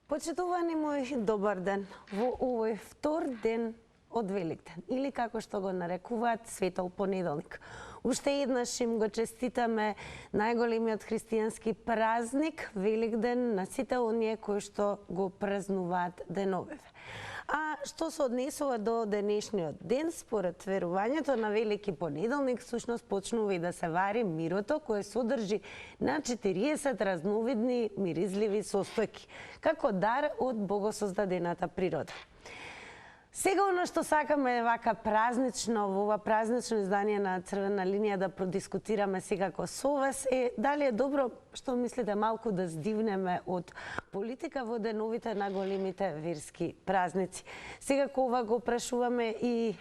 Почитувани мој, добар ден. Во овој втор ден од Великден, или како што го нарекуваат Светол понеделник. Уште еднаш им го честитаме најголемиот христијански празник, Великден, на сите оние кои што го празнуваат деновиве. А што се однесува до денешниот ден, според верувањето на Велики понеделник, всушност почнува и да се вари мирото, кое содржи на 40 разновидни миризливи состојки, како дар од богосоздадената природа. Сега оно што сакаме вака празнично, во ова празнично издание на Црвена линија да продискутираме секако со вас е дали е добро, што мислите, малку да здивнеме од политика во деновите на големите верски празници. Секако ова го прашуваме и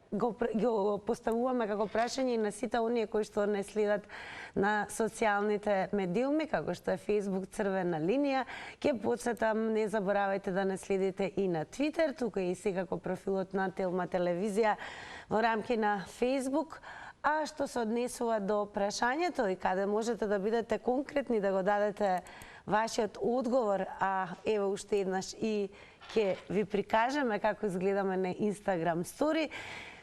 го поставуваме како прашање на сите оние кои што не следат на социјалните медиуми, како што е Facebook Црвена линија. Ке потсетам, не заборавајте да не следите и на Twitter, тука и секако профилот на Телма телевизија во рамки на Facebook. А што се однесува до прашањето и каде можете да бидете конкретни, да го дадете вашиот одговор, а ево уште еднаш и ќе ви прикажеме како изгледаме на Instagram Story,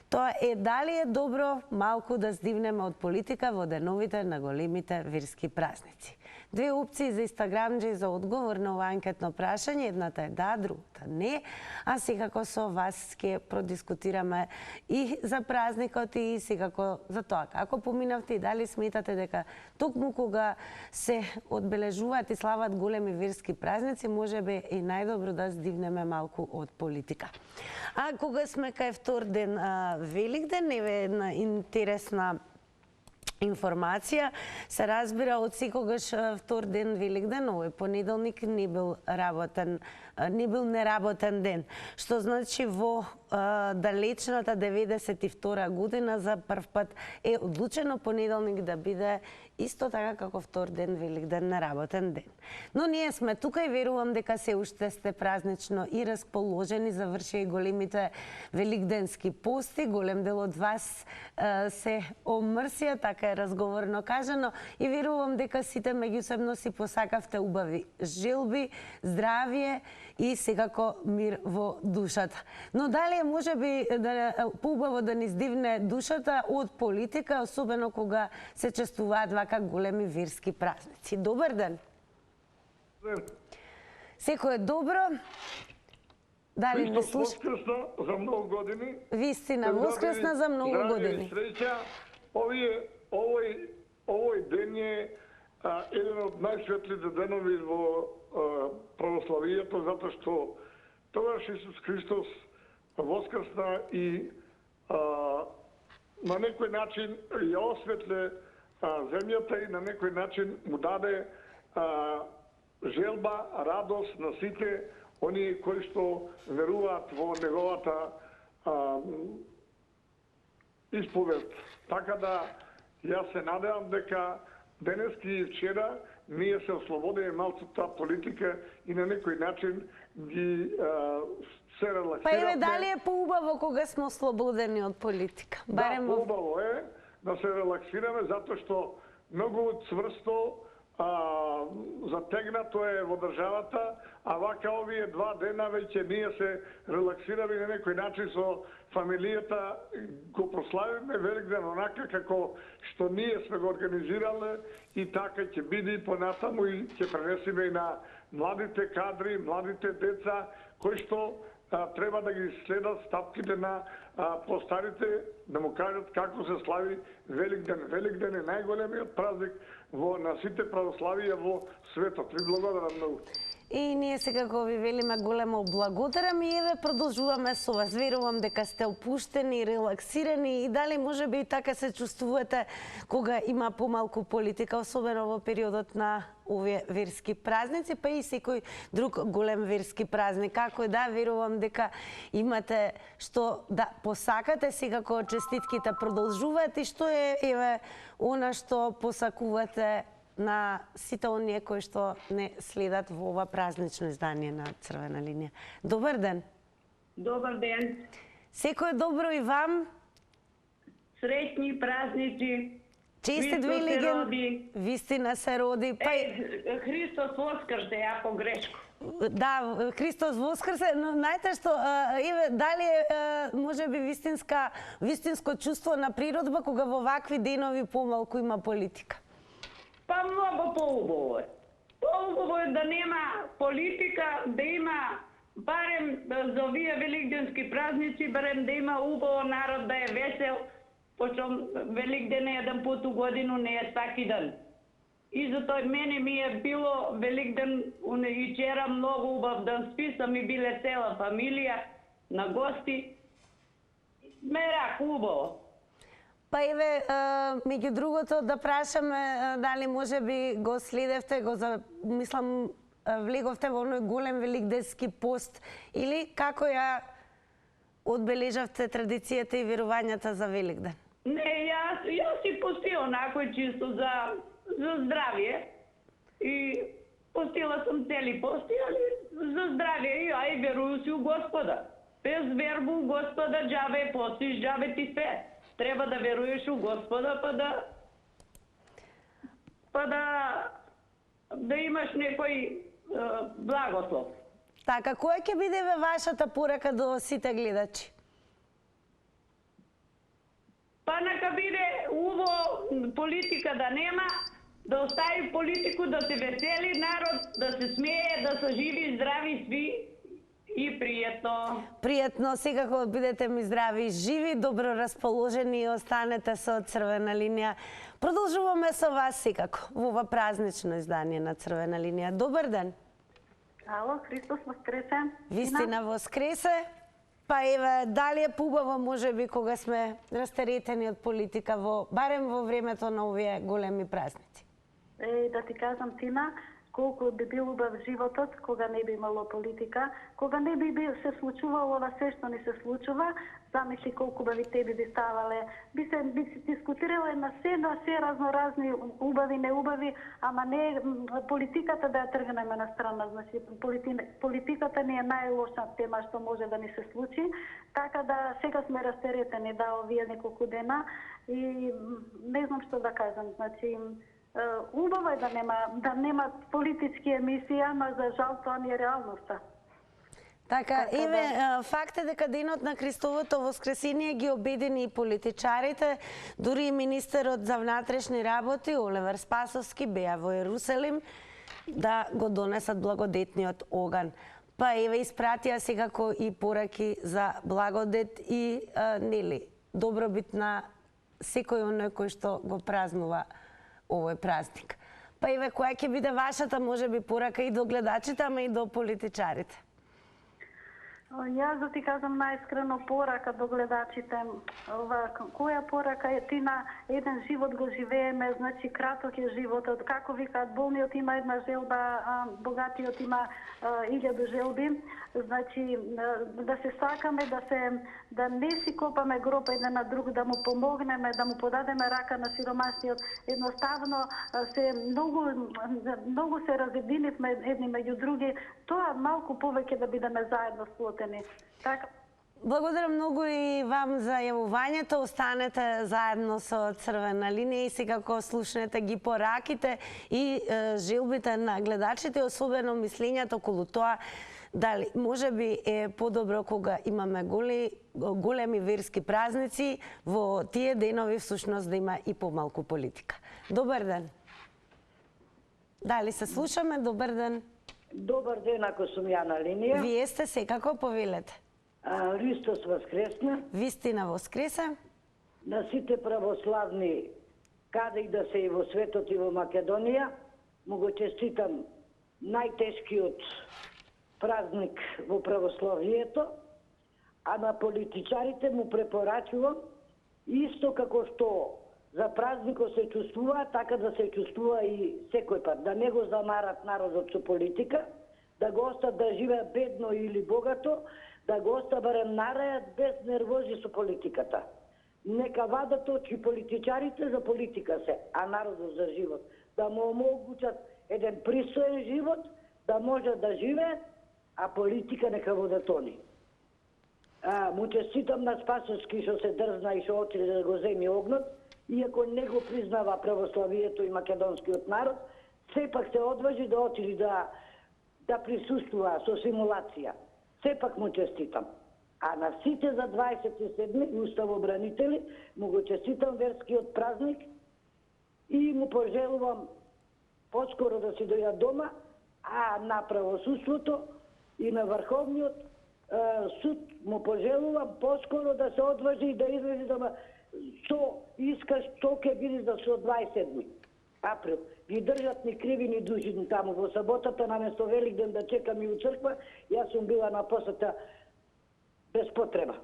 тоа е дали е добро малку да здивнеме од политика во деновите на големите верски празници. Две опции за Инстаграмџи за одговор на ова анкетно прашање, едната е да, другата не, а секако со вас ќе продискутираме и за празникот и секако за тоа како поминавте и дали сметате дека токму кога се одбележуваат и слават големи верски празници, можеби и најдобро да здивнеме малку од политика. А кога сме кај втор ден Великден, еве една интересна информација. Се разбира од секогаш втор ден Великден, овој понеделник не бил неработен ден, што значи во далечната 92 година за прв пат е одлучено понеделник да биде исто така како втор ден Великден неработен ден. Но ние сме тука и верувам дека се уште сте празнично и расположени, завршија и големите великденски пости, голем дел од вас се омрсија, така е разговорно кажано, и верувам дека сите меѓусебно си посакавте убави желби, здравје и секако мир во душата. Но дали можеби поубаво да ни здивне душата од политика, особено кога се чествуваат вака големи верски празници. Добар ден. Секој е добро. Дали не слуша? Воскресна за многу години. Вистина, воскресна за многу години. Среќа. Овој ден е еден од најсветлите денови во православието, затоа што тогаш Исус Христос воскресна и на некој начин ја осветле земјата и на некој начин му даде желба, радост на сите оние кои што веруваат во неговата исповед. Така да јас се надевам дека денески и вчера ние се ослободиме малку таа политика и на некој начин ги се релаксираме. Па еве дали е поубаво кога сме ослободени од политика? Барем да, поубаво е да се релаксираме затоа што многу цврсто затегнато е во државата, а вака овие два дена веќе ние се релаксираме на некој начин со фамилијата, го прославиме Великден онака како што ние сме го организирале и така ќе биде и понатаму и ќе пренесиме и на младите кадри, младите деца кои што треба да ги следат стапките на постарите, да му кажат како се слави Великден. Великден е најголемиот празник на сите православија во светот. Ви благодарам многу. И ние секако ви велиме големо благодарам и еве продолжуваме со вас. Верувам дека сте опуштени, релаксирани и дали можеби и така се чувствувате кога има помалку политика, особено во периодот на овие верски празници, па и секој друг голем верски празник. Како е да, верувам дека имате што да посакате, секако честитките продолжуваат и што е еве она што посакувате на сите оние кои што не следат во ова празнично издание на Црвена линија. Добар ден. Добар ден. Секој добро и вам. Среќни празници. Честит Христос се Велиген, роди. вистина се роди. Па Христос воскрсе, ако грешко. да, Христос воскрсе, но знаете што, еве, дали е може би вистинско чувство на природба кога во вакви денови помалку има политика? Па многу поубаво е. Поубаво е да нема политика, да има барем за овие великденски празници, барем да има убаво народ да е весел, пошто Великден е еден пат у годину, не е сваки ден. И затоа мене ми е било Великден и вчера многу убав ден спи, са ми биле цела фамилија на гости. Ме рак убаво. Па еве, меѓу другото да прашаме дали може би го следевте, мислам, влеговте во оној голем великденски пост или како ја одбележавте традицијата и верувањата за Великден? Не, јас си постил онакој чисто за здравје. И постила сам цели пости, али за здравје и ај верую си у Господа. Без вербу у Господа џабе постиш, џабе ти све. Треба да веруеш у Господа, па да имаш некој благослов. Така, која ќе биде вашата порака до сите гледачи? Па нека биде убаво политика да нема, да остави политику, да се весели народ, да се смее, да се живи, здрави сви и пријатно. Пријатно, секако бидете ми здрави, живи, добро расположени и останете со Црвена линија. Продолжуваме со вас секако во ова празнично издание на Црвена линија. Добар ден. Ало, Христос воскресе. Вистина воскресе. Па еве, дали е поубаво можеби кога сме растеретени од политика барем во времето на овие големи празници? Да ти кажам, Тина, колку би бил убав животот кога не би имало политика, кога не би се случувало ова се што ни се случува, замисли колку убави теби би ставале, би се дискутирале на се разноразни убави, неубави, ама не политиката да ја тргнеме на страна. Значи, политиката не е најлоша тема што може да ни се случи, така да сега сме растеретени овие неколку дена и не знам што да кажам. Значи, убаво е да нема политички емисии, ама за жал тоа не е реалноста. Така, еве, факт е дека денот на Христовото воскресение ги обедини и политичарите, дури и министерот за внатрешни работи Оливер Спасовски беа во Ерусалим да го донесат благодетниот оган. Па еве испратија секако и пораки за благодет и нели добробит на секој оној кој што го празнува овој празник. Па еве, која ќе биде вашата можеби порака и до гледачите, ама и до политичарите? Јас да ти кажам најискрено порака до гледачите. Која порака е, Тина, еден живот го живееме, значи краток е животот. Како викаат, болниот има една желба, богатиот има 1000 желби. Значи да се сакаме, да не си копаме гроб еден на друг, да му помогнеме, да му подадеме рака на сиромасниот. Едноставно многу се разединивме едни меѓу други. Тоа малку повеќе да бидеме заедно сплотени. Така. Благодарам многу и вам за јавувањето. Останете заедно со Црвена линија и секако слушнете ги пораките и желбите на гледачите, особено мислењето околу тоа дали можеби е подобро кога имаме големи верски празници, во тие денови всушност да има и помалку политика. Добар ден. Дали се слушаме? Добар ден. Добар ден, ако сум ја на линија. Вие сте секако, повелете. Христос воскресна. Вистина воскресе. На сите православни, каде и да се и во светот и во Македонија, му го честитам најтешкиот празник во православието, а на политичарите му препорачувам исто како што за празникот се чувствува, така да се чувствува и секој пат. Да не го замарат народот со политика, да го остат да живеат бедно или богато, да го остат барем нарајат без нервози со политиката. Нека вадат очи политичарите за политика се, а народот за живот. Да му омогучат еден пристоен живот, да може да живее, а политика нека водат они. Му честитам на Спасовски што се дрзна и што отиде да го земи огнот иако не го признава православието и македонскиот народ, сепак се одважи да отиде да присуствува со симулација. Сепак му честитам. А на сите за 27 уставобранители му го честитам верскиот празник и му пожелувам поскоро да си дојдат дома, а на правосудството и на Врховниот суд му пожелувам поскоро да се одважи и да излезе дома со искаш што ќе биде за 27 април. Ги држат ни криви ни дужини таму во саботата, наместо Великден да чекам и у црква, јас сум била на посета без потреба.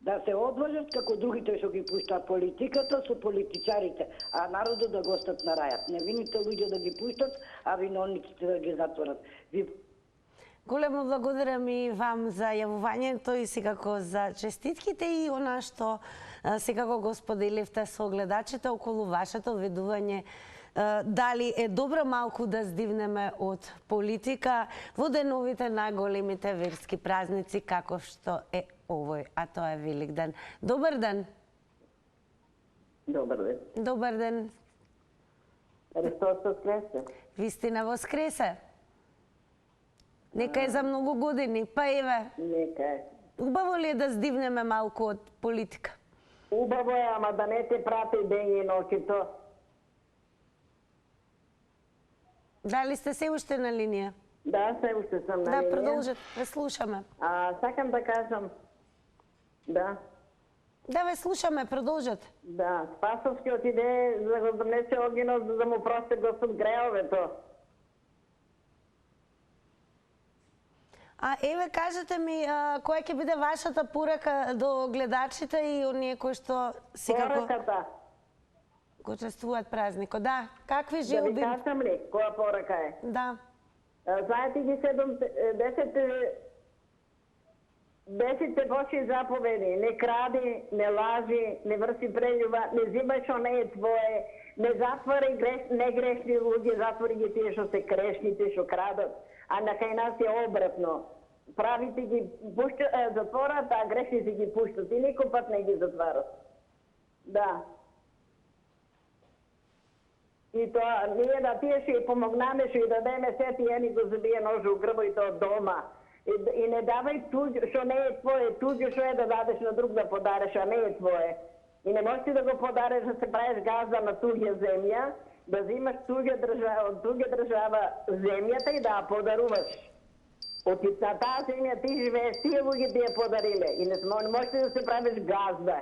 Да се одважат како другите што ги пуштаат политиката со политичарите, а народот да го остат на рајат. Невините луѓе да ги пуштат, а виновниците да ги затворат. Големо благодарам и вам за јавувањето и секако за честитките и она што секако го споделивте со гледачите околу вашето видување дали е добро малку да здивнеме од политика во деновите на големите верски празници како што е овој, а тоа е Великден. Добар ден. Добар ден. Добар ден. Христос воскресе. Вистина воскресе. Нека е за многу години, па еве. Нека е. Убаво ли е да здивнеме малку од политика? Убаво е, ама да не те прати ден и ноќито. Дали сте се уште на линија? Да, се уште сам на линија. Да, продолжете, ве слушаме. Сакам да кажам, да. Да, ве слушаме, продолжете. Да, Спасовски отиде за да донесе огинот за да му прости Господ греовето. А еве кажете ми, која ќе биде вашата порака до гледачите и оние кои што секако Пораката. го чествуваат празникот? Да, какви Да желби? ви кажам ли која порака е? Да. Знаете ги 10 Божји заповеди. Не кради, не лажи, не врси прељуба, не зимај што не е твое, не затвори негрешни луѓе, затвори ги тие што се грешни, тие што крадат. А на кај нас е обратно. Правите ги затворат, а грешните ги пуштат и никој пат не ги затварат. Да. И тоа, ние да тие што и помогнаме, што и дадеме се, тие ни го забие ножа у грба и тоа дома. И не давај туѓо, што не е твое, туѓо што е да дадеш на друг да подареш, а не е твое. И не можеш ти да го подареш да се правиш газда на туѓа земја, да взимаш од друга држава земјата и да ја подаруваш. Од на таа земја ти живееш, тие луѓе ти ја подариле и не можеш да се правиш газда.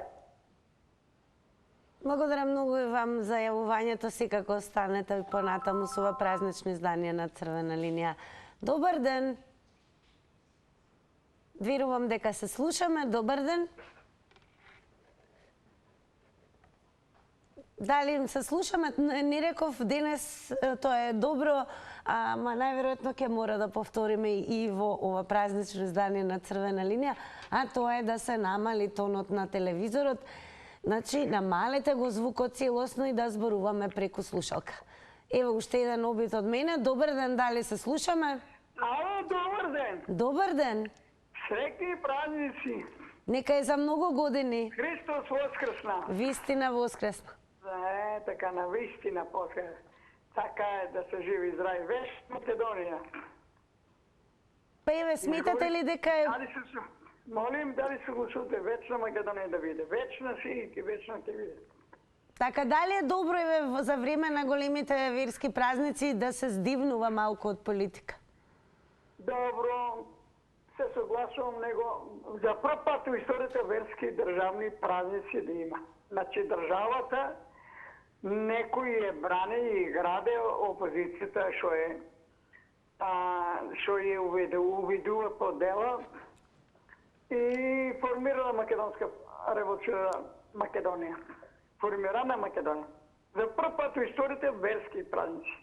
Благодарам многу и вам за јавувањето, секако останете и понатаму со ова празнично издание на Црвена линија. Добар ден. Верувам дека се слушаме. Добар ден. Дали се слушаме? Не реков денес, тоа е добро, ама најверојатно ќе мора да повториме и во ова празнично издание на Црвена линија, а тоа е да се намали тонот на телевизорот. Значи, намалете го звукот целосно и да зборуваме преку слушалка. Ево уште еден обид од мене. Добар ден, дали се слушаме? Ало, добар ден. Добар ден. Среќни празници. Нека е за многу години. Христос воскресна. Вистина воскресна. Така на вистина после. Така е да се живи и здрави. Веш Македонија. Па еве, сметате ли дека е... Молим, дали се го чуте, вечна Македонија да биде. Вечна си и вечна ќе биде. Така, дали е добро еве за време на големите верски празници да се здивнува малку од политика? Добро, се согласувам него. За прв пат у историјата верски државни празници да има. Значи државата некој е бране и граде опозицијата што ја увидува по дела и формирала Македонска револуција Македонија. Формирана Македонија. За прв пат у историјата верски празници.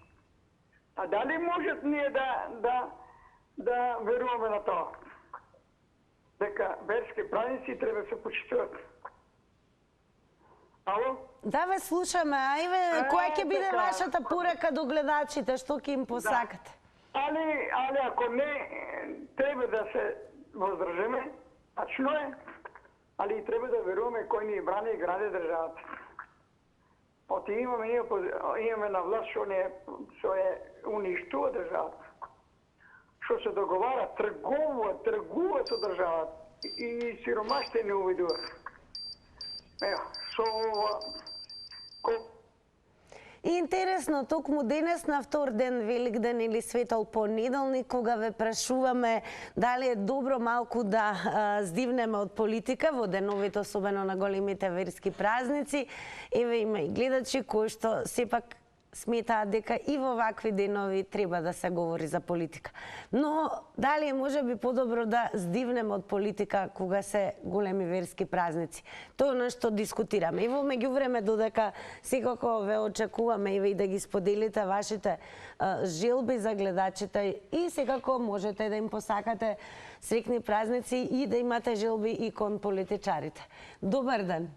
А дали можат ние да веруваме на тоа? Дека верски празници треба да се почитуват. Ало? Да, ве слушаме. Ајве, која ќе биде вашата порака до гледачите, што ќе им посакате? Али ако не треба да се воздржиме, тачно е, али треба да веруваме кој ни брани и гради државата. Оти имаме на власт што е уништува државата. Што се договара, тргува со државата и сиромаште не увидува. Ево, со ова Интересно, токму денес на втор ден Великден или Светол понеделник, кога ве прашуваме дали е добро малку да здивнеме од политика во деновите, особено на големите верски празници, еве има и гледачи кои што сепак сметаат дека и во вакви денови треба да се говори за политика. Но дали е можеби подобро да здивнеме од политика кога се големи верски празници? Тоа е на што дискутираме. И во меѓувреме, додека секако ве очекуваме и да ги споделите вашите желби за гледачите и секако можете да им посакате среќни празници и да имате желби и кон политичарите. Добар ден.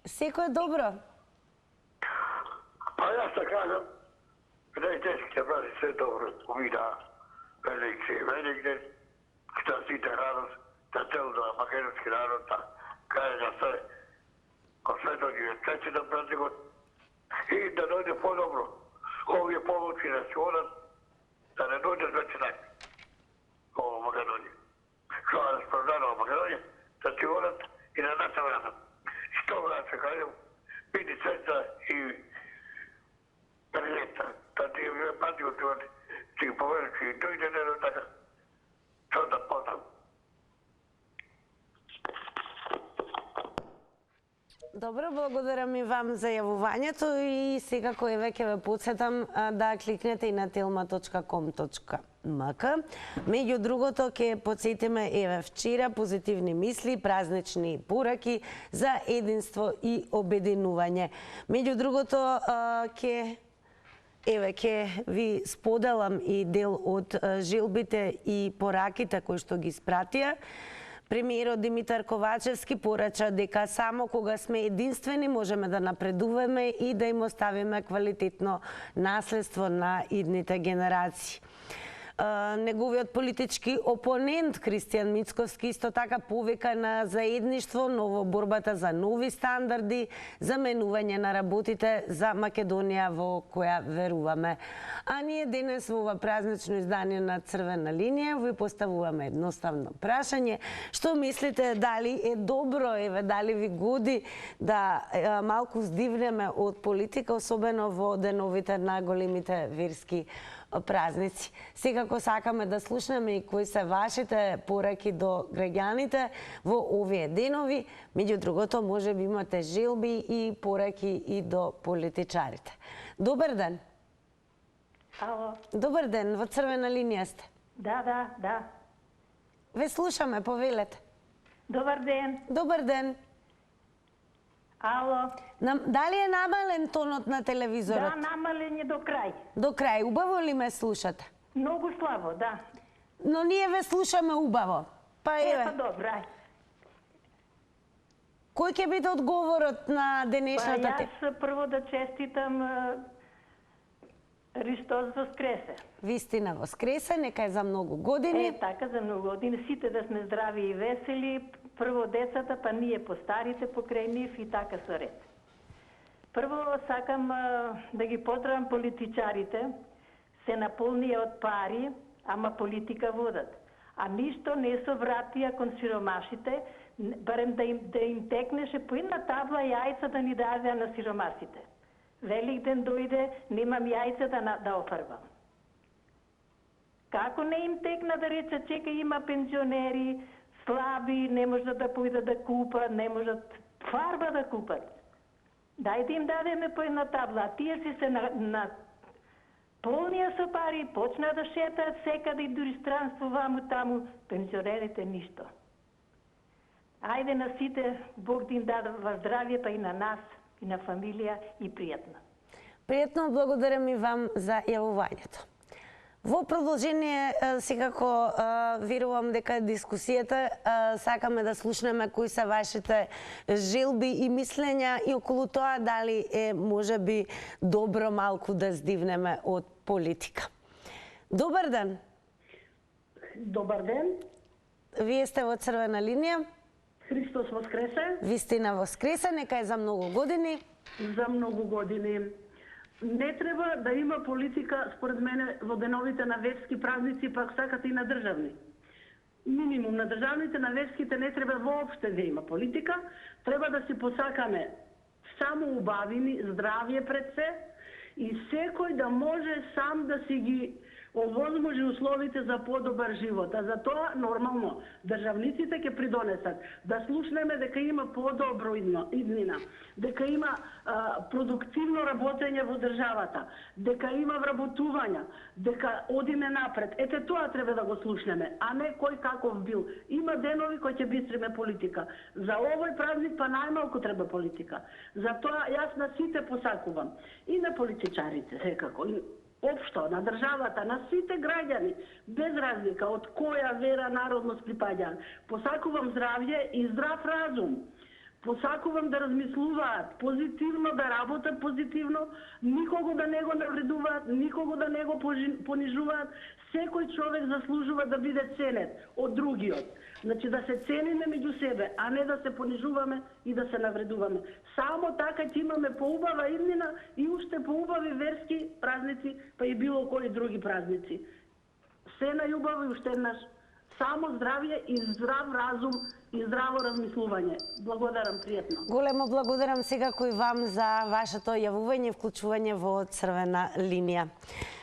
Секој е добро. Pa ja šta kažem, da je teške brati sve dobro, umida Velikden, šta sita narod, da cel da makedonski narod, da kaže da sve, ko sve dođe sveći da brati god i da dođe po dobro. Ovdje pomoći nacional, da ne dođe sveći tak, ovo Makedonije. Što je rasprodano u Makedonije, nacional i na nas vrata. Što vrata kažem, vidi sveća i da ti je patio ti povedati, dojde ne do taka, što da potom. Добро, благодарам и вам за јавувањето и секако е веќе ве потсетам да кликнете и на telma.com.mk. Меѓу другото ќе потсетиме еве вчера позитивни мисли, празнични пораки за единство и обединување. Меѓу другото ќе ви споделам и дел од желбите и пораките кои што ги испратија. Премиерот Димитар Ковачевски порача дека само кога сме единствени можеме да напредуваме и да им оставиме квалитетно наследство на идните генерации. Неговиот политички опонент Кристијан Мицковски исто така повика на заедништво, но во борбата за нови стандарди, за менување на работите за Македонија во која веруваме. А ние денес во ова празнично издание на Црвена линија ви поставуваме едноставно прашање. Што мислите, дали е добро, еве дали ви годи да малку здивнеме од политика, особено во деновите на големите верски празници. Секако сакаме да слушнеме и кои се вашите пораки до граѓаните во овие денови. Меѓу другото, може би имате желби и пораки и до политичарите. Добар ден. Ало. Добар ден, во Црвена линија сте. Да. Ве слушаме, повелете. Добар ден. Добар ден. Ало. Дали е намален тонот на телевизорот? Да, намален е до крај. До крај. Убаво ли ме слушате? Многу слабо, да. Но ние ве слушаме убаво. Па еве. Па добро, ај. Кој ќе биде одговорот на денешната тема? Па јас прво да честитам Христос воскресе. Вистина воскресе, нека е за многу години. Така, за многу години. Сите да сме здрави и весели. Прво децата, па ние постарите покрај нив и така со ред. Прво сакам да ги поздравам политичарите. Се наполнија од пари, ама политика водат. А ништо не се вратија кон сиромашите, барем да им текнеше по една табла јајца да ни дадеа на сиромасите. Великден дојде, немам јајца да офарбам. Како не им текна да рече, чекај, има пензионери, слаби, не можат да појдат да купат, не можат фарба да купат. Дај да им дадеме по една табла, а тие си се на полнија со пари, почна да шетаат секаде и дури странство ваму таму, пензионерите ништо. Ајде на сите, Бог да им даде здравје, па и на нас, и на фамилија, и пријатно. Пријатно, благодарам и вам за јавувањето. Во продолжение, секако верувам дека дискусијата сакаме да слушнеме кои се вашите желби и мислења и околу тоа дали е можеби добро малку да здивнеме од политика. Добар ден. Добар ден. Вие сте во Црвена линија. Христос воскресе. Вистина воскресе, нека е за многу години. За многу години. Не треба да има политика, според мене, во деновите на верски празници, пак сакате и на државни. Минимум на државните, на верските не треба воопште да има политика. Треба да си посакаме само убавини, здравје пред се и секој да може сам да си ги овозможи условите за подобар живот. А за тоа, нормално, државниците ќе придонесат да слушнеме дека има подобро иднина, дека има продуктивно работење во државата, дека има вработувања, дека одиме напред. Ете тоа треба да го слушнеме, а не кој каков бил. Има денови кои ќе бистриме политика. За овој празник па најмалку треба политика. Затоа јас на сите посакувам. И на политичарите, секако, општо, на државата, на сите граѓани, без разлика од која вера, народност припаѓаат. Посакувам здравје и здрав разум. Посакувам да размислуваат позитивно, да работат позитивно, никого да не го навредуваат, никого да не го понижуваат. Секој човек заслужува да биде ценет од другиот. Значи да се цениме меѓу себе, а не да се понижуваме и да се навредуваме. Само така ќе имаме поубава иднина и уште поубави верски празници, па и било кои други празници. Се најубаво и уште еднаш. Само здравје и здрав разум и здраво размислување. Благодарам, пријатно. Големо благодарам секако и вам за вашето јавување и вклучување во Црвена линија.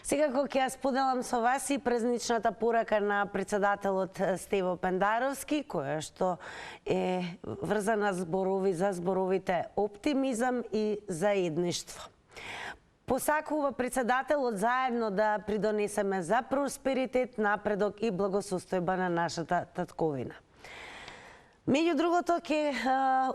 Секако ќе ја споделам со вас и празничната порака на председателот Стево Пендаровски, која што е врзана за зборовите оптимизам и заедништво. Посакува председателот заедно да придонесеме за просперитет, напредок и благосостојба на нашата татковина. Меѓу другото, ќе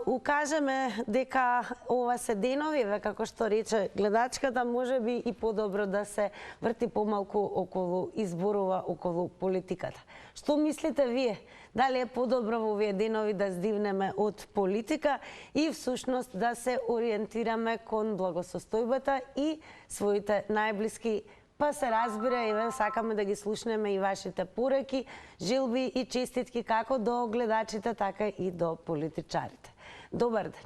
укажеме дека ова се денови, како што рече гледачката, може би и подобро да се врти помалку околу изборува, околу политиката. Што мислите вие? Дали е подобро во овие денови да здивнеме од политика и всушност да се ориентираме кон благосостојбата и своите најблиски? Па се разбира, еве, сакаме да ги слушнеме и вашите пораки, желби и честитки како до гледачите, така и до политичарите. Добар ден.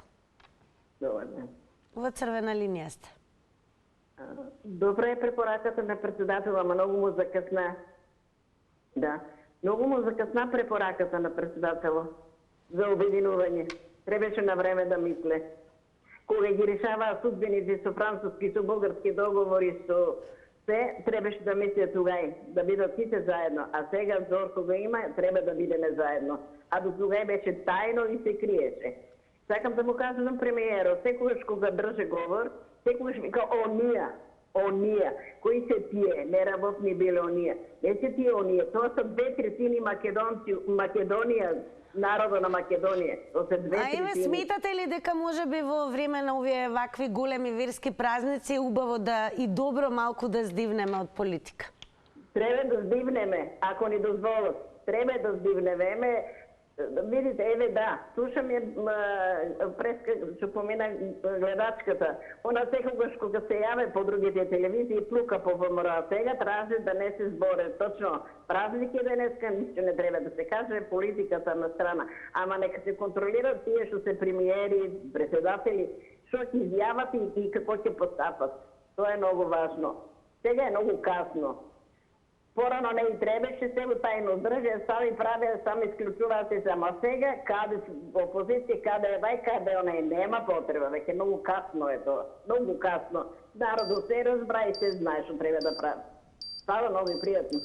Добар ден. Во Црвена линија сте. Добра е препораката на председател, ама многу му закъсна. Да. Многу му закъсна препораката на председателя за обединување. Требаше на време да мисле. Кога ги решаваа судбените со француски, со български договори, со се, требаше да мисле тогај, да бидат сите заедно. А сега, зор кога има, треба да бидеме заедно. А до тогај беше тајно и се криеше. Сакам да му кажам премиерот, секогаш кога држе говор, секогаш вика онија, кои се тие, неработни биле онија. Не се тие онија, тоа се 2/3 македонци, Македонија, народа на Македонија. Тоа се 2/3. А еве, сметате ли дека може би во време на овие вакви големи верски празници е убаво да и добро малку да здивнеме од политика? Треба да здивнеме, ако ни дозволат. Треба да здивнеме. Видите, еве да, слушам ја преска, што помина гледачката. Она секогаш кога се јаве по другите телевизии, плука по ВМРО. Сега тражи да не се зборе. Точно, празник е денеска, ништо не треба да се каже, политиката на страна. Ама нека се контролират тие што се премиери, председатели, што ќе изјават и како ќе постапат. Тоа е многу важно. Сега е многу касно. Порано не и требаше, се во тајно држе, сами правеа, сами исклучуваат се, ама сега, каде опозиција, каде е вај, каде она нема потреба, веќе многу касно е тоа, многу касно. Народот се разбра и се знае што треба да прави. Става многу и пријатно.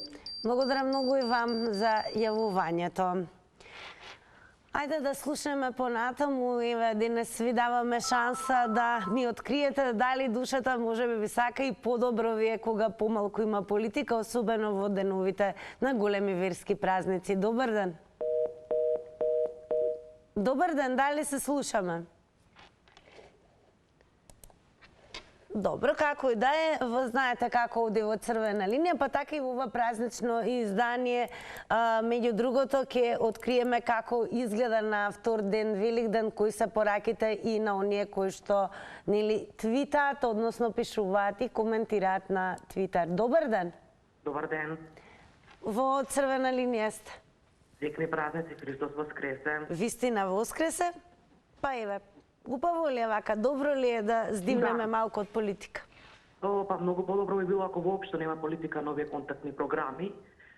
Благодарам многу и вам за јавувањето. Ајде да слушаме понатаму, еве денес ви даваме шанса да ни откриете дали душата може би сака и подобро вие кога помалку има политика, особено во деновите на големи верски празници. Добар ден. Добар ден, дали се слушаме? Добро, како и да е, знаете како оди во Црвена линија, па така и во ова празнично издание. Меѓу другото, ќе откриеме како изгледа на втор ден, Великден, кои се пораките и на оние кои што нели твитаат, односно пишуваат и коментираат на Твитер. Добар ден. Добар ден. Во Црвена линија сте. Секни празници, Христос воскресе. Вистина воскресе? Па еве, убаво ли е вака, добро ли е да здивнеме малку од политика? Па многу подобро би било ако воопшто нема политика на овие контактни програми.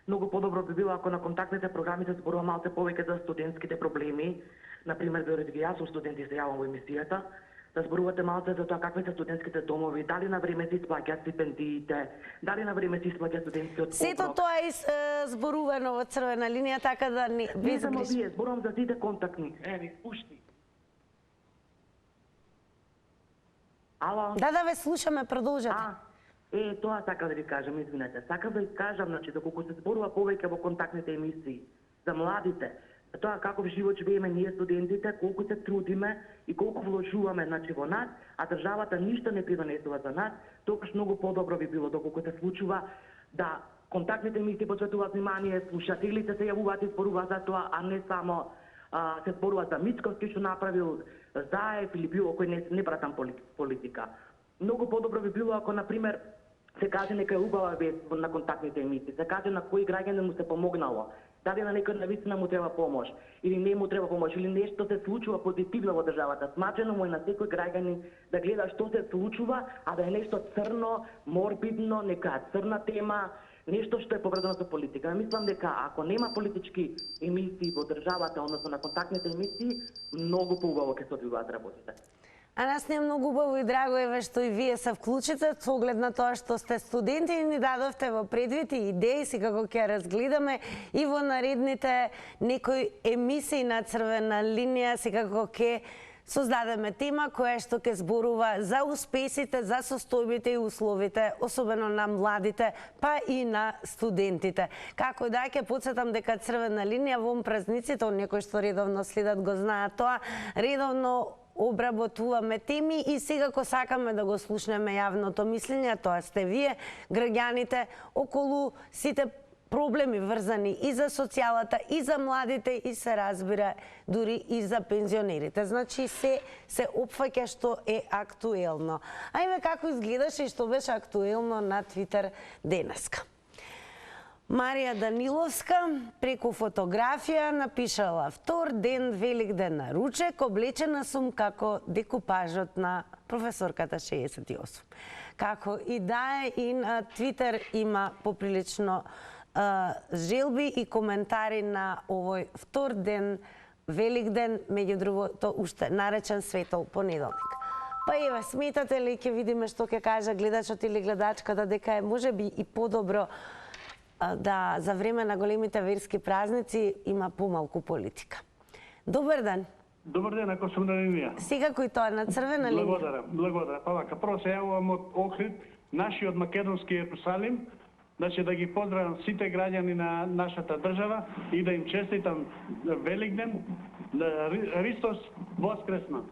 Многу подобро би било ако на контактните програми се зборува малце повеќе за студентските проблеми. Например, додека јас сум студент и се јавам во емисијата, да зборувате малце за тоа какви се студентските домови, дали на време се исплаќаат стипендиите, дали на време се исплаќа студентскиот оброк. Сето тоа е зборувано во црвена линија, така да не само вие, зборувам за сите контактни. Еви, пушти. Ало? Да, ве слушаме, продолжете. Тоа сакам да ви кажам, извинете. Сакам да ви кажам, значи, доколку се зборува повеќе во контактните емисии за младите, за тоа каков живот живееме ние студентите, колку се трудиме и колку вложуваме значи во нас, а државата ништо не придонесува за нас, тогаш многу подобро би било доколку се случува да контактните емисии посветуваат внимание, слушателите се јавуваат и зборуваат за тоа, а не само се зборуваат за Мицковски што направил Заев или било кој не братам политика. Многу подобро би било ако, например, се каже нека е убава вест на контактните емисии, се каже на кој граѓанин му се помогнало, дали на некој навистина му треба помош, или не му треба помош, или нешто се случува позитивно во државата. Смачено му е на секој граѓанин да гледа што се случува, а да е нешто црно, морбидно, нека црна тема, нешто што е поврзано со политика. Мислам дека ако нема политички емисии во државата, односно на контактните емисии, многу поубаво ќе се одвиваат работите. А нас не е многу убаво и драго еве што и вие се вклучите со оглед на тоа што сте студенти и ни дадовте во предвид и идеи си како ќе разгледаме и во наредните некои емисии на црвена линија си како ќе создадеме тема која што ќе зборува за успесите, за состојбите и условите, особено на младите, па и на студентите. Како да ќе потсетам дека црвена линија во празниците, некои што редовно следат го знаат тоа, редовно обработуваме теми и секако сакаме да го слушнеме јавното мислење, тоа сте вие, граѓаните, околу сите проблеми врзани и за социјалата, и за младите, и се разбира дури и за пензионерите. Значи се опфаќа што е актуелно. Ајме како изгледаше и што беше актуелно на Твитер денеска. Марија Даниловска преку фотографија напишала: втор ден Велик ден на ручек, облечена сум како декупажот на професорката 68. Како и да е, и на Твитер има поприлично желби и коментари на овој втор ден Велик ден, меѓу другото уште наречен Светол понеделник. Па еве, сметате ли, ќе видиме што ќе каже гледачот или гледачката, дека е можеби и подобро да за време на големите верски празници има помалку политика. Добар ден. Добар ден, ако сум на линија. Секако и тоа на црвена линија. Благодарам. Па вака, прво се јавувам од Охрид, нашиот македонски Јерусалим, значи да ги поздравам сите граѓани на нашата држава и да им честитам Велик ден, Христос воскресна.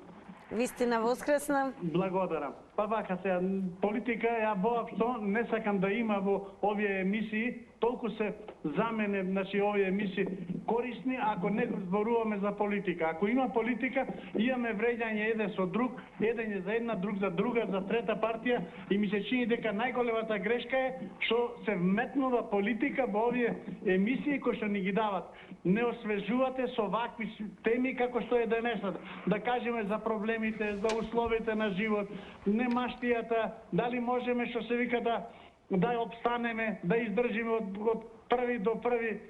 Вистина воскресна. Благодарам. Па вака се политика ја воопшто не сакам да има во овие емисии, толку се за мене, значи овие емисии корисни ако не зборуваме за политика. Ако има политика, имаме вреѓање еден со друг, еден е за една, друг за друга, за трета партија и ми се чини дека најголемата грешка е што се вметнува политика во овие емисии кои што ни ги дават. Не освежувате со вакви теми како што е денесната. Да кажеме за проблемите, за условите на живот, немаштијата, дали можеме што се вика да обстанеме, да издржиме од први до први,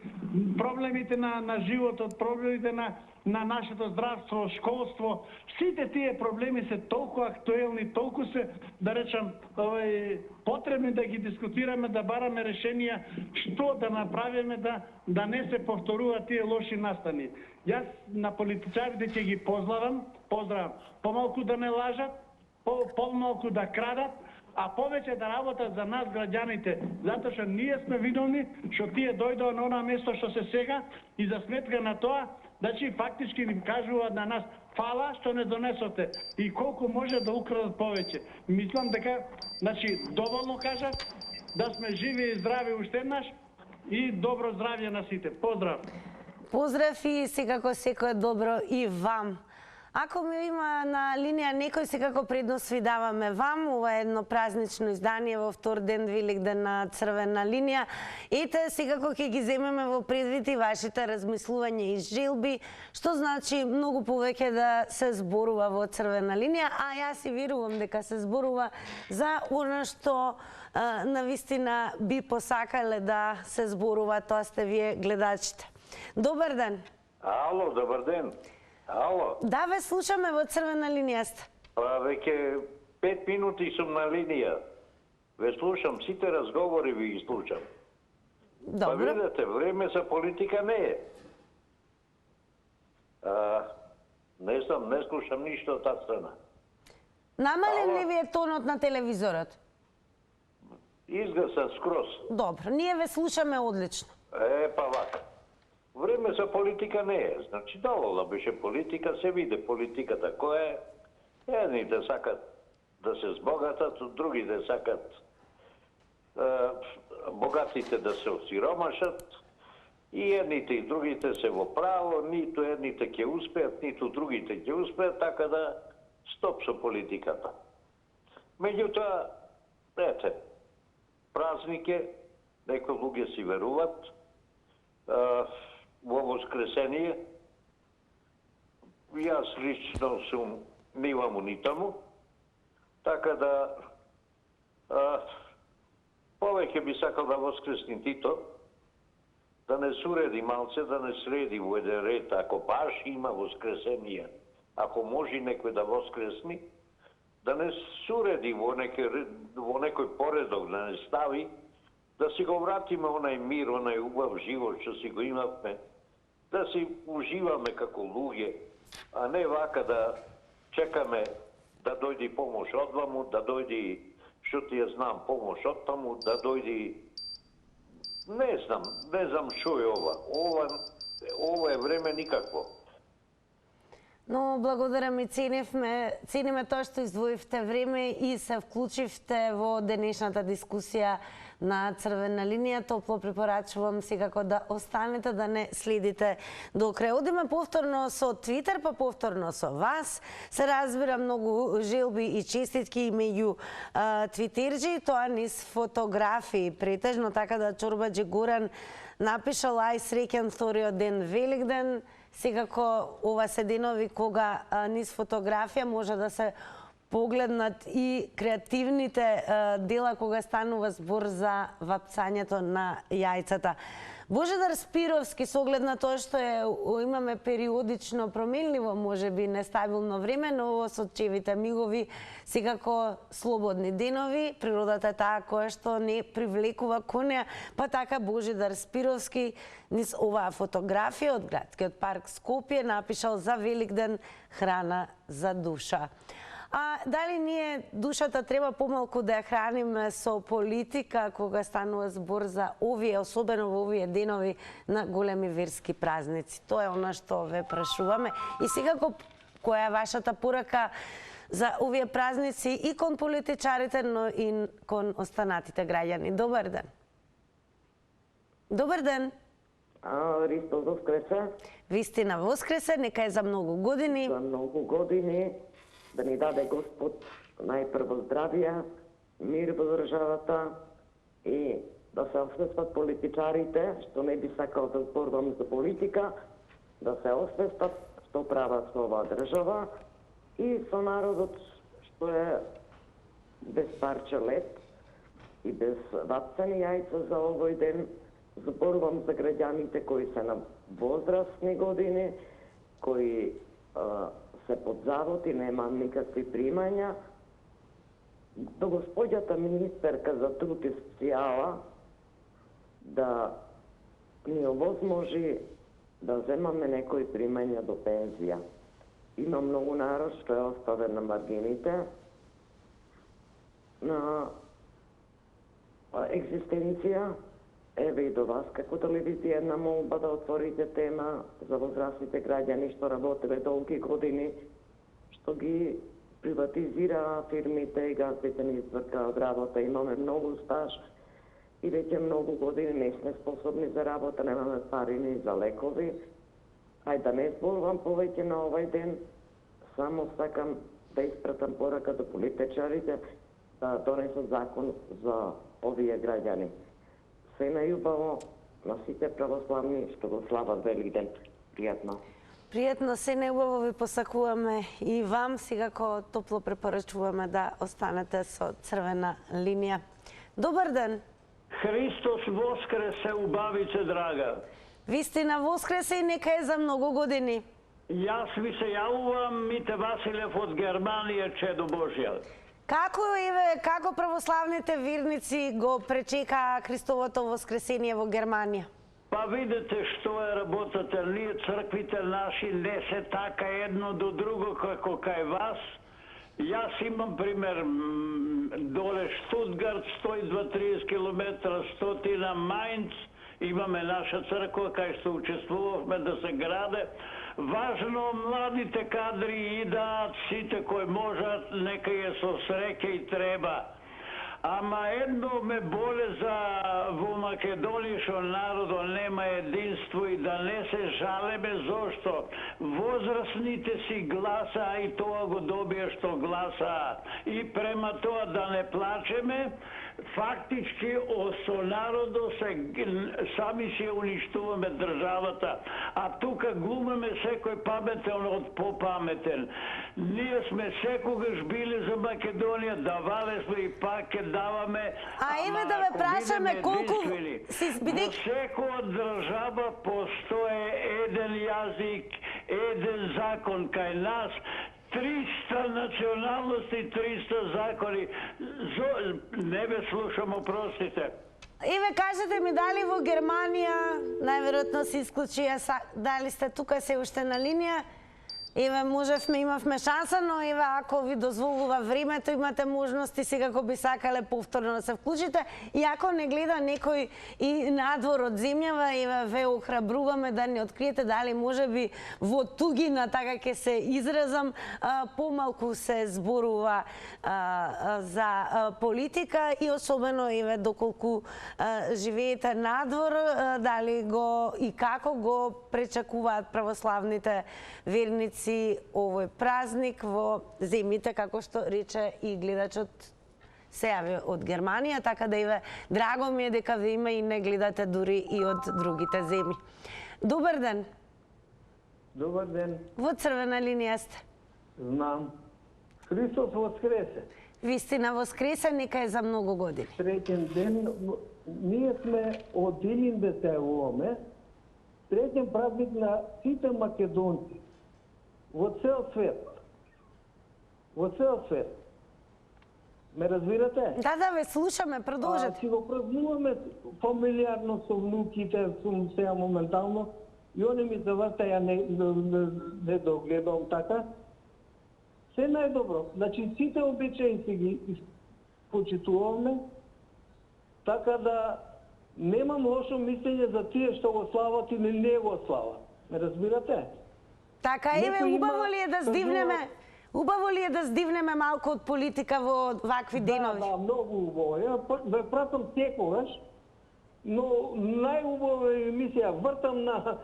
проблемите на животот, проблемите на нашето здравство, школство. Сите тие проблеми се толку актуелни, толку се, да речам, потребни да ги дискутираме, да бараме решенија, што да направиме да не се повторуваат тие лоши настани. Јас на политичарите ќе ги поздравам, помалку да не лажат, помалку да крадат, а повеќе да работат за нас граѓаните, затоа што ние сме виновни што тие дојдоа на она место што се сега и за сметка на тоа, значи фактички ни кажуваат на нас фала што не донесоте и колку може да украдат повеќе. Мислам дека, значи, доволно кажав, да сме живи и здрави уште еднаш и добро здравје на сите. Поздрав! Поздрав и секако секое добро и вам. Ако ме има на линија некој, секако предност ви даваме вам. Ова е едно празнично издание во втор ден, Великден на Црвена линија. Ете, секако ќе ги земеме во предвид и вашите размислувања и желби, што значи многу повеќе да се зборува во Црвена линија, а јас и верувам дека се зборува за она што навистина би посакале да се зборува, тоа сте вие гледачите. Добар ден. Ало, добар ден. Ало. Да, ве слушаме, во Црвена линија сте. Веќе 5 минути сум на линија. Ве слушам, сите разговори ви ги слушам. Добро. Па видите, време за политика не е. Не знам, не слушам ништо од таа страна. Намален ли ви е тонот на телевизорот? Изгасан скроз. Добро, ние ве слушаме одлично. Па вака. Време за политика не е. Значи, доволно беше политика, се види политиката која е. Едните сакат да се збогатат, другите сакат богатите да се осиромашат. И едните и другите се во право, ниту едните ќе успеат, ниту другите ќе успеат, така да стоп со политиката. Меѓутоа, ете, празник е, некои луѓе си веруват, во воскресение. Јас лично сум ниваму нитаму, така да повеќе би сакал да воскресни Тито, да не суреди малце, да не среди во еден ред, ако баш има воскресение, ако може некој да воскресни, да не суреди во некој поредок, да не стави, да си го вратиме онај мир, онај убав живот што си го имавме, да си уживаме како луѓе, а не вака да чекаме да дојди помош од ваму, да дојди, што ти ја знам, помош од таму, да дојди... Не знам што е ова. Ова е време никакво. Но благодарам и цениме тоа што издвоивте време и се вклучивте во денешната дискусија на Црвена линија. Топло препорачувам секако да останете, да не следите до крај. Одиме повторно со Твитер, па повторно со вас. Се разбира многу желби и честитки меѓу твитерџи, тоа низ фотографии претежно, така да Чорбаџи Горан напишал ај среќен вториот ден Великден. Секако ова се денови кога низ фотографија може да се погледнат и креативните дела кога станува збор за вапцањето на јајцата. Божидар Спировски, со оглед на тоа што имаме периодично променливо, можеби нестабилно време, но со чевите мигови, секако слободни денови, природата е таа која што не привлекува кон неа, па така Божидар Спировски низ оваа фотографија од градскиот парк Скопје напишал за Великден храна за душа. А дали ние душата треба помалку да ја храниме со политика кога станува збор за овие, особено во овие денови на големи верски празници? Тоа е она што ве прашуваме. И секако, која е вашата порака за овие празници и кон политичарите, но и кон останатите граѓани? Добар ден. Добар ден. Христос воскресе. Вистина воскресе, нека е за многу години. За многу години. Да ни даде Господ најпрво здравје, мир во државата и да се освестат политичарите, што не би сакал да зборувам за политика, да се освестат што прават со оваа држава и со народот што е без парче лед и без вапцани јајца за овој ден. Зборувам за граѓаните кои се на возрастни години, кои се под завод и немам никакви примања. До господјата министерка за труд и социјала да ни овозможи да земаме некои примања до пензија. Има многу народ што е оставен на маргините на екзистенција. Еве и до вас како телевизија една молба да отворите тема за возрастните граѓани што работеле долги години, што ги приватизираа фирмите и газбите ни изврка од работа. Имаме многу стаж и веќе многу години не сме способни за работа, немаме пари ни за лекови. Ајде да не зборувам повеќе на овај ден. Само сакам да испратам порака до политичарите да донесат закон за овие граѓани. Се најубаво на сите православни што го слават Великден. Пријатно. Пријатно, се најубаво ви посакуваме и вам. Секако топло препорачуваме да останете со црвена линија. Добар ден! Христос воскресе, убавице драга. Вистина воскресе и нека е за многу години. Јас ви се јавувам, Мите Василев од Германија, чедо Божја. Како православните верници го пречекаа Христовото воскресение во Германија? Па видите што е работата. Ние црквите наши не се така едно до друго како кај вас. Јас имам пример доле Штутгарт, 120-30 километра, 100 Мајнц. Имаме наша црква кај што учествувавме да се граде. Важно младите кадри идаат, сите кои можат, нека е со среќа и треба. Ама едно ме боле за во Македонија што народот нема единство и да не се жалеме зошто возрастните си гласа и тоа го добија што гласаат. И према тоа да не плачеме, фактички со народот сами си уништуваме државата, а тука глумаме секој паметен од попаметен. Ние сме секогаш били за Македонија, давале сме и пак ќе даваме. Еве да ве прашаме колку Во секоја држава постои еден јазик, еден закон кај нас. 300 националности, 300 закони. Не ве слушам, опростите. Еве, кажете ми дали во Германија, најверојатно се исклучија, дали сте тука се уште на линија? Еве, имавме шанса, но еве, ако ви дозволува времето, имате можности секако би сакале повторно да се вклучите. И ако не гледа некој и надвор од земјава, еве, ве охрабруваме да не откриете дали можеби во тугина, така ќе се изразам, помалку се зборува за политика и особено, еве, доколку живеете надвор, дали го и како го пречекуваат православните верници овој празник во земјите, како што рече и гледачот се јави од Германија, така да еве, драго ми е дека ве има и не гледате дури и од другите земји. Добар ден! Добар ден! Во црвена линија сте. Знам. Христос воскресе. Вистина воскресе, нека е за многу години. Среќен ден. Ние сме од Илин да се јавуваме. Среќен празник на сите македонци. Во цел свет. Во цел свет. Ме разбирате? Да, ве слушаме, продолжете. Си го празнуваме фамилиарно со внуките, сум сега моментално, и они ми се врта, ја не догледам така. Се најдобро. Значи, сите обичаи си ги почитуваме, така да немам лошо мислење за тие што го слават или не го слават. Ме разбирате? Така, еве, убаво ли е да здивнеме малку од политика во вакви денови? Да, многу убаво. Ја ве пратам секогаш, но најубава емисија вртам на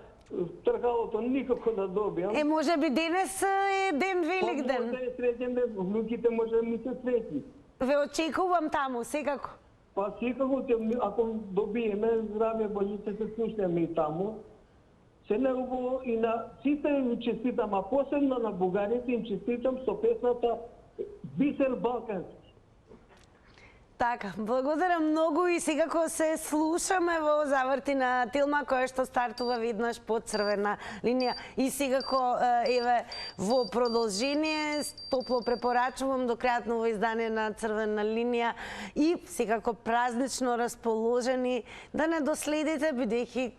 тркалото, никако да добијам. Може би денес е ден Великден. Може е среќен ден, внуките може да ми се среќни. Ве очекувам таму, секако. Па секако, ако добиеме здравје, Божице, се слушнеме и таму. Се најубаво и на сите им честитам, а посебно на бугарите им честитам со песната Бисер Балкански. Така, благодарам многу и секако се слушаме во заврти на Тилма, која што стартува веднаш по црвена линија. И секако, еве, во продолжение, топло препорачувам до крајот ново издание на Црвена линија и секако празнично расположени да не доследите, бидејќи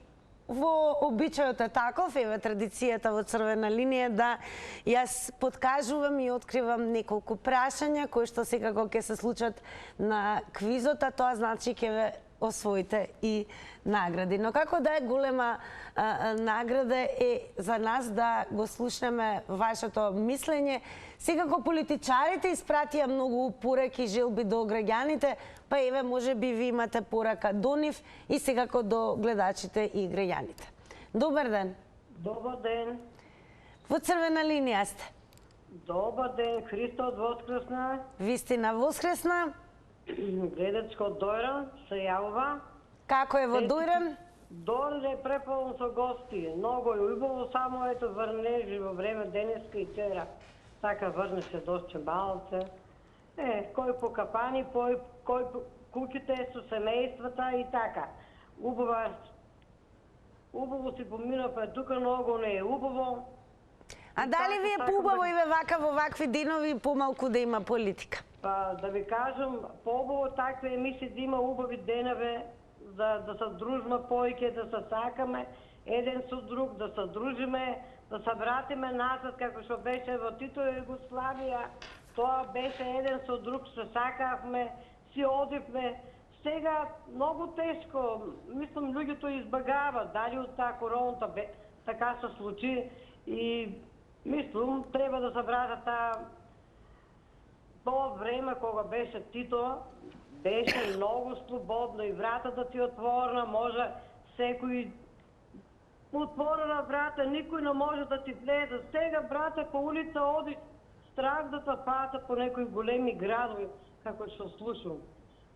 во обичајот е таков, еве традицијата во Црвена линија да јас подкажувам и откривам неколку прашања кои што секако ќе се случат на квизот, а тоа значи ќе ве освоите и награди. Но како да е голема награда е за нас да го слушнеме вашето мислење. Секако политичарите испратија многу пораки, желби до граѓаните, па еве може би ви имате порака до нив и секако до гледачите и граѓаните. Добар ден. Добар ден. Во Црвена линија сте. Добар ден, Христос воскресна. Вистина воскресна. Гледачко од Дојран се јавува. Како е во Дојран? Дојран е преполн со гости. Многу е убаво, само ето врнежи во време денеска и вчера. Така врне се досче малце. Кој по капани, кој по куќите со семејствата и така. Убаво си поминавме тука, многу не е убаво. А дали ви е поубаво и вака во вакви денови помалку да има политика? Па да ви кажам, поубаво такви емисии да има убави денови, да се дружиме повеќе, да се сакаме еден со друг, да се дружиме, да се вратиме назад како што беше во Титова Југославија. Тоа беше еден со друг, се сакавме, си одивме. Сега многу тешко, мислам, луѓето избегават, дали од таа короната така се случи и мислам, треба да се врата тоа време кога беше Тито, беше многу слободно и вратата ти отворена, може секој отворена врата, никој не може да ти влезе. Сега, брате, по улица оди страх да се пата по некои големи градови, како што слушам.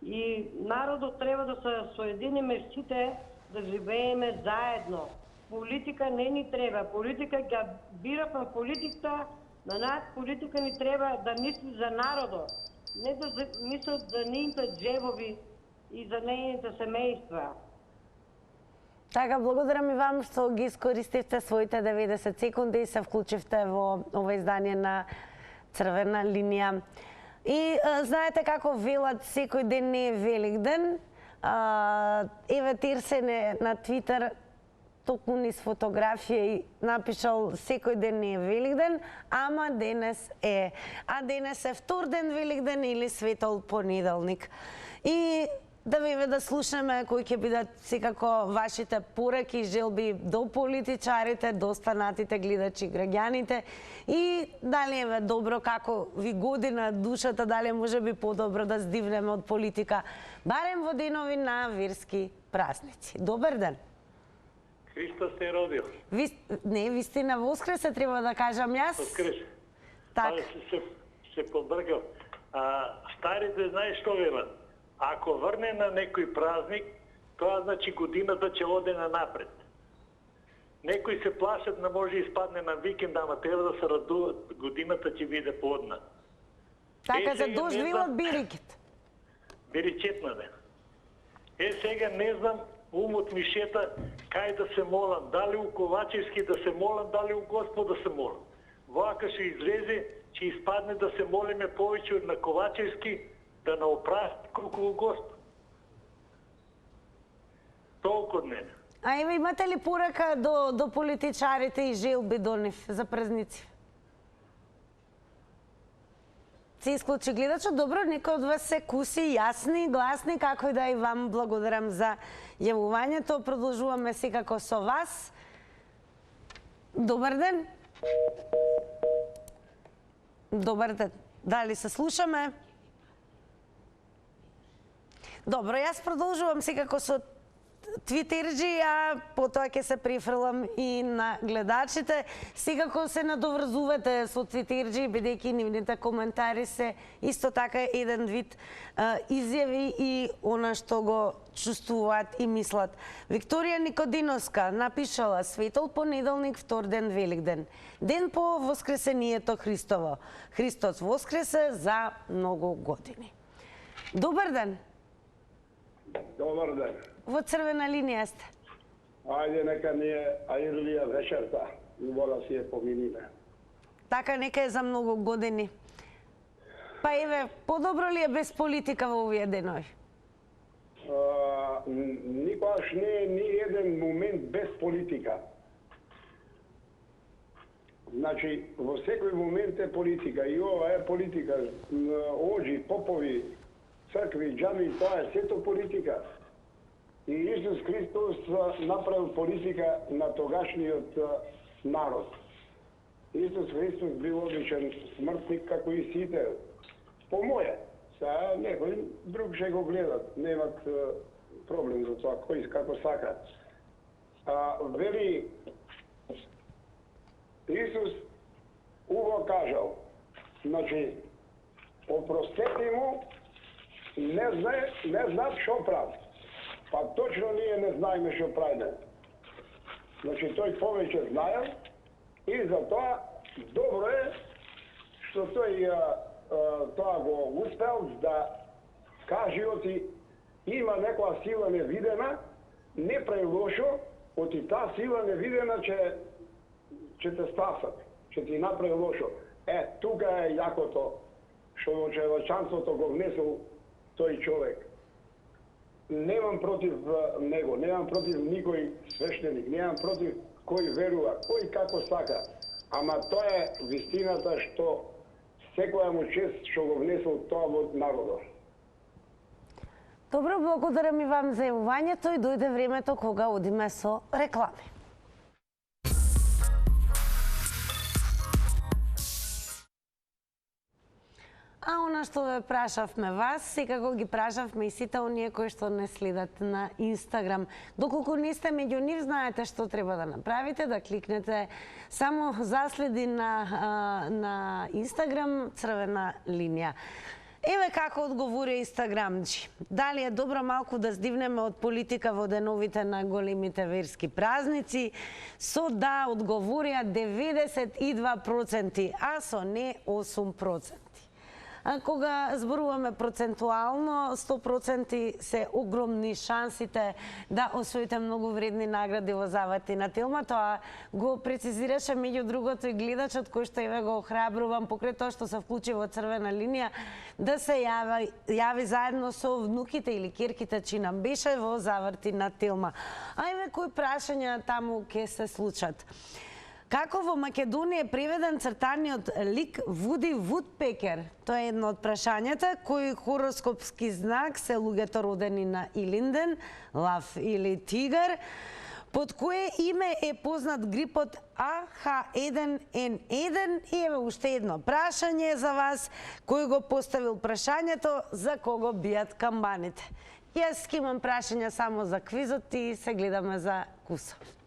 И народот треба да се соединиме сите, да живееме заедно. Политика не ни треба. Политика ќе бираме политиката, на нас политика ни треба да мисли за народот. Не да мислат за нейните джебови и за нейните семејства. Така, благодарам и вам што ги искористивте своите 90 секунди и се вклучивте во ова издание на Црвена линија. И знаете како велат, секој ден не е Великден. Еве Тирсен е на Твитер токму низ фотографија и напишал секој ден не е Великден, ама денес е. А денес е втор ден Великден или Светол понеделник. И да ви да слушаме кои ќе бидат секако вашите пораки и желби до политичарите, до останатите гледачи граѓаните и дали е добро како ви годи на душата, дали може би подобро да здивнеме од политика, барем во денови на верски празници. Добар ден! Христос се родил. Не, вистина воскресе, треба да кажам јас. Воскресе. Так. Се побргал. Старите знаеш што велат? Ако врне на некој празник, тоа значи годината ќе оде на напред. Некои се плашат да може испадне на викенд, ама треба да се радуват, годината ќе биде подна. Така за доживот бирикет. Биричетна бе. Сега не знам умот ми шета кај да се молам, дали у Ковачевски да се молам, дали у Господ да се молам. Вака ќе излезе, ќе испадне да се молиме повеќе на Ковачевски, да не опрасти колку у Господ. Толку од мене. А еве имате ли порака до политичарите и желби до нив за празници? Се исклучи гледачот, добро, некој од вас се куси, јасни, гласни, како и да и вам благодарам за јавувањето. Продолжуваме секако со вас. Добар ден. Добар ден. Дали се слушаме? Добро, јас продолжувам секако со твитерџи, а потоа ќе се префрлам и на гледачите. Секако се надоврзувате со твитерџи, бидејќи нивните коментари се исто така еден вид изјави и она што го чувствуваат и мислат. Викторија Никодиновска напишала: Светол понеделник, втор ден Великден. Ден по воскресението Христово. Христос воскресе за многу години. Добар ден. Добар ден. Во Црвена линија сте. Ајде, нека ни е ајрлија вечерта. Убава си е поминиме. Така, нека е за многу години. Па еве, подобро ли е без политика во овие денови? Никогаш не е ни еден момент без политика. Значи, во секој момент е политика. И ова е политика. Оџи, попови, цркви, џами, тоа е сето политика. И Исус Христос направил политика на тогашниот народ. Исус Христос бил обичен смртник како и сите. По моје. Сега некој друг ще го гледат. Немат проблем за тоа, кој како сакат. Вели Исус Уво кажал, значи, опростете му, не знаат што прави. Па точно ние не знаеме што правиме. Значи, тој повеќе знаел и затоа добро е што тој тоа го успел да каже оти има некоја сила невидена, не прави лошо, оти таа сила невидена ќе те спасат, ќе ти направи лошо. Тука е јакото што во човечанството го внесел тој човек. Немам против него, немам против никој свештеник, немам против кој верува, кој како сака. Ама тоа е вистината што секоја му чест што го внесел тоа во народот. Добро, благодарам и вам за јавувањето и дојде времето кога одиме со реклами. А она што ве прашавме вас, секако ги прашавме и сите оние кои што не следат на Инстаграм. Доколку не сте меѓу нив, знаете што треба да направите, да кликнете само заследи на Инстаграм црвена линија. Еве како одговори Инстаграмчи. Дали е добро малку да здивнеме од политика во деновите на големите верски празници? Со да одговорија 92%, а со не 8%. Кога зборуваме процентуално, 100% се огромни шансите да освоите многу вредни награди во завати на Телма. Тоа го прецизираше меѓу другото и гледачот кој што еве го охрабрувам покрај тоа што се вклучи во црвена линија да се јави заедно со внуките или керките чи нам беше во заврти на Телма. А еве кои прашања таму ќе се случат. Како во Македонија е преведен цртаниот лик Вуди Вудпекер? Тоа е едно од прашањата. Кој хороскопски знак се луѓето родени на Илинден, лав или тигар? Под кое име е познат грипот AH1N1? И еве уште едно прашање за вас. Кој го поставил прашањето, за кого бијат камбаните? Јас имам прашања само за квизот и се гледаме за кусов.